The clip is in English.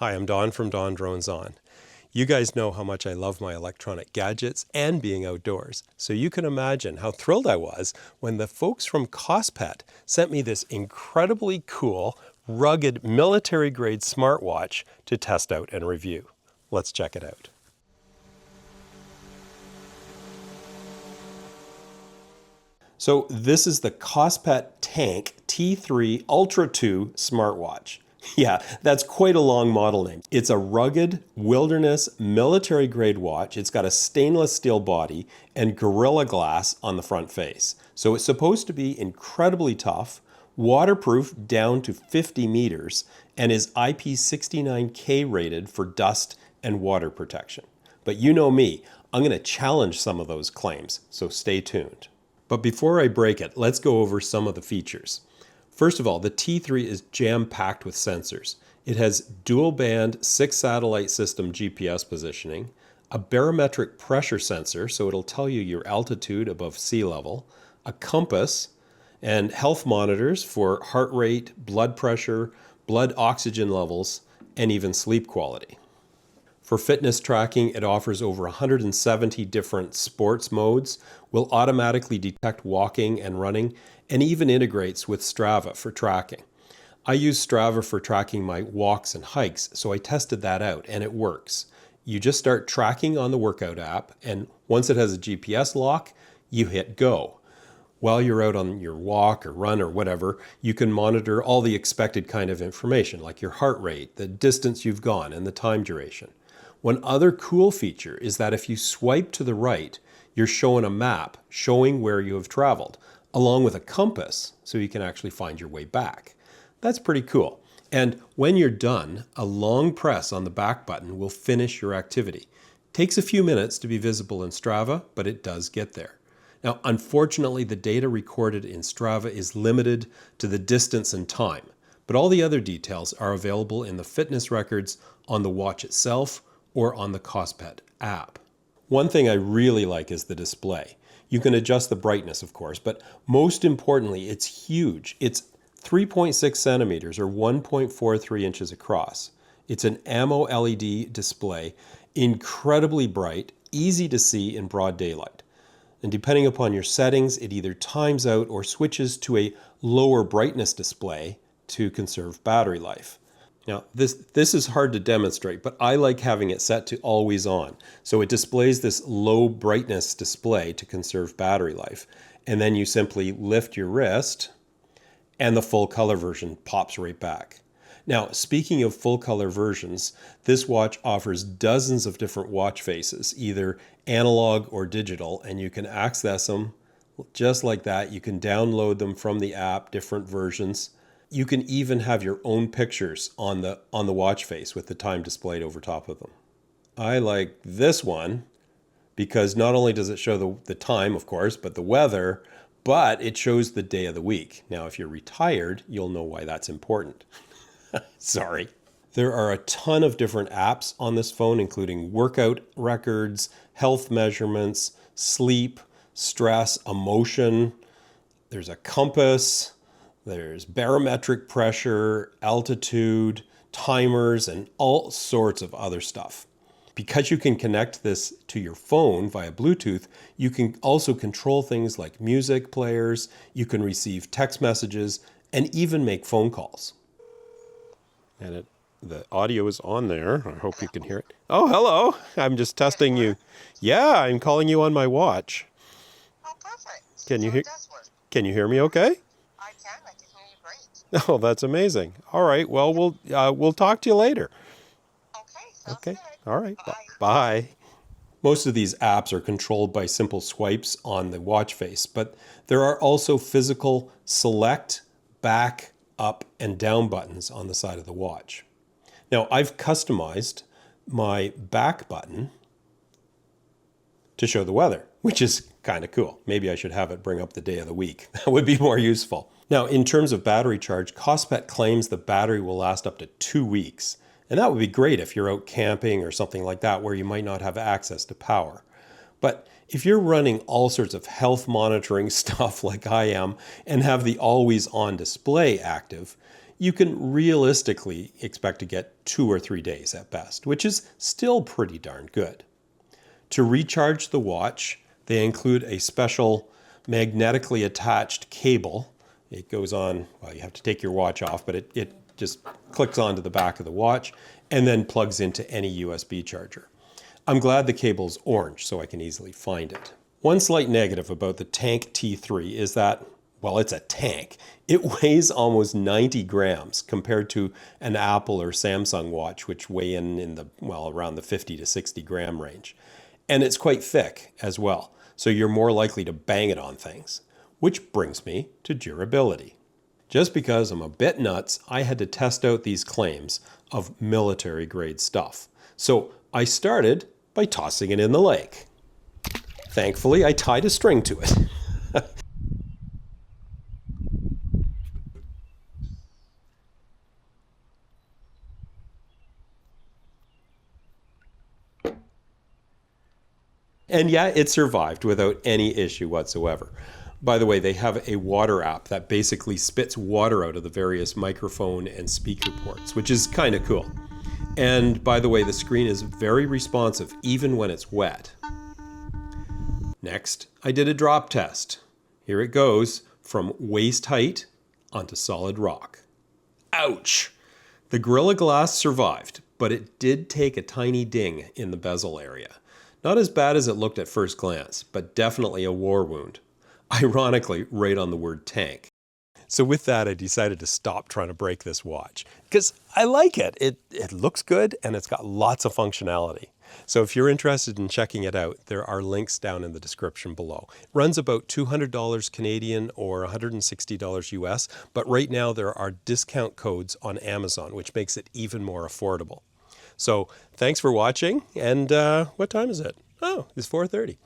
Hi, I'm Don from DonDronesOn. You guys know how much I love my electronic gadgets and being outdoors, so you can imagine how thrilled I was when the folks from Kospet sent me this incredibly cool, rugged, military-grade smartwatch to test out and review. Let's check it out. So this is the Kospet Tank T3 Ultra 2 smartwatch. Yeah, that's quite a long model name. It's a rugged, wilderness, military-grade watch. It's got a stainless steel body and Gorilla Glass on the front face. So it's supposed to be incredibly tough, waterproof down to 50 meters, and is IP69K rated for dust and water protection. But you know me, I'm going to challenge some of those claims, so stay tuned. But before I break it, let's go over some of the features. First of all, the T3 is jam-packed with sensors. It has dual-band 6-satellite system GPS positioning, a barometric pressure sensor, so it'll tell you your altitude above sea level, a compass, and health monitors for heart rate, blood pressure, blood oxygen levels, and even sleep quality. For fitness tracking, it offers over 170 different sports modes, will automatically detect walking and running, and even integrates with Strava for tracking. I use Strava for tracking my walks and hikes, so I tested that out and it works. You just start tracking on the workout app, and once it has a GPS lock, you hit go. While you're out on your walk or run or whatever, you can monitor all the expected kind of information, like your heart rate, the distance you've gone, and the time duration. One other cool feature is that if you swipe to the right, you're shown a map showing where you have traveled, along with a compass, so you can actually find your way back. That's pretty cool. And when you're done, a long press on the back button will finish your activity. Takes a few minutes to be visible in Strava, but it does get there. Now, unfortunately, the data recorded in Strava is limited to the distance and time, but all the other details are available in the fitness records on the watch itself or on the Kospet app. One thing I really like is the display. You can adjust the brightness, of course, but most importantly, it's huge. It's 3.6 centimeters or 1.43 inches across. It's an AMO LED display, incredibly bright, easy to see in broad daylight. And depending upon your settings, it either times out or switches to a lower brightness display to conserve battery life. Now, this is hard to demonstrate, but I like having it set to always on. So it displays this low brightness display to conserve battery life. And then you simply lift your wrist and the full color version pops right back. Now, speaking of full color versions, this watch offers dozens of different watch faces, either analog or digital, and you can access them just like that. You can download them from the app, different versions. You can even have your own pictures on the watch face with the time displayed over top of them. I like this one because not only does it show the time, of course, but the weather, but it shows the day of the week. Now, if you're retired, you'll know why that's important. Sorry. There are a ton of different apps on this phone, including workout records, health measurements, sleep, stress, emotion. There's a compass. There's barometric pressure, altitude, timers, and all sorts of other stuff. Because you can connect this to your phone via Bluetooth, you can also control things like music players, you can receive text messages, and even make phone calls. And the audio is on there. I hope you can hear it. Oh, hello. I'm just testing you. Yeah, I'm calling you on my watch. Oh, perfect. Can you hear me okay? I can hear you great. Oh, that's amazing. All right. Well, we'll talk to you later. Okay, sounds Okay. good. All right. Bye. Bye. Most of these apps are controlled by simple swipes on the watch face, but there are also physical select, back, up, and down buttons on the side of the watch. Now, I've customized my back button to show the weather, which is kind of cool. Maybe I should have it bring up the day of the week. That would be more useful. Now, in terms of battery charge, Kospet claims the battery will last up to 2 weeks. And that would be great if you're out camping or something like that where you might not have access to power. But if you're running all sorts of health monitoring stuff like I am and have the always on display active, you can realistically expect to get 2 or 3 days at best, which is still pretty darn good. To recharge the watch, they include a special magnetically attached cable. It goes on, well, you have to take your watch off, but it just clicks onto the back of the watch and then plugs into any USB charger. I'm glad the cable's orange so I can easily find it. One slight negative about the Tank T3 is that, well, it's a tank. It weighs almost 90 grams compared to an Apple or Samsung watch, which weigh in the, well, around the 50 to 60 gram range. And it's quite thick as well, so you're more likely to bang it on things. Which brings me to durability. Just because I'm a bit nuts, I had to test out these claims of military grade stuff. So I started by tossing it in the lake. Thankfully, I tied a string to it. And yeah, it survived without any issue whatsoever. By the way, they have a water app that basically spits water out of the various microphone and speaker ports, which is kind of cool. And by the way, the screen is very responsive even when it's wet. Next, I did a drop test. Here it goes from waist height onto solid rock. Ouch! The Gorilla Glass survived, but it did take a tiny ding in the bezel area. Not as bad as it looked at first glance, but definitely a war wound. Ironically, right on the word tank. So with that, I decided to stop trying to break this watch because I like it. It looks good and it's got lots of functionality. So if you're interested in checking it out, there are links down in the description below. It runs about $200 Canadian or $160 US, but right now there are discount codes on Amazon, which makes it even more affordable. So thanks for watching, and what time is it? Oh, it's 4:30.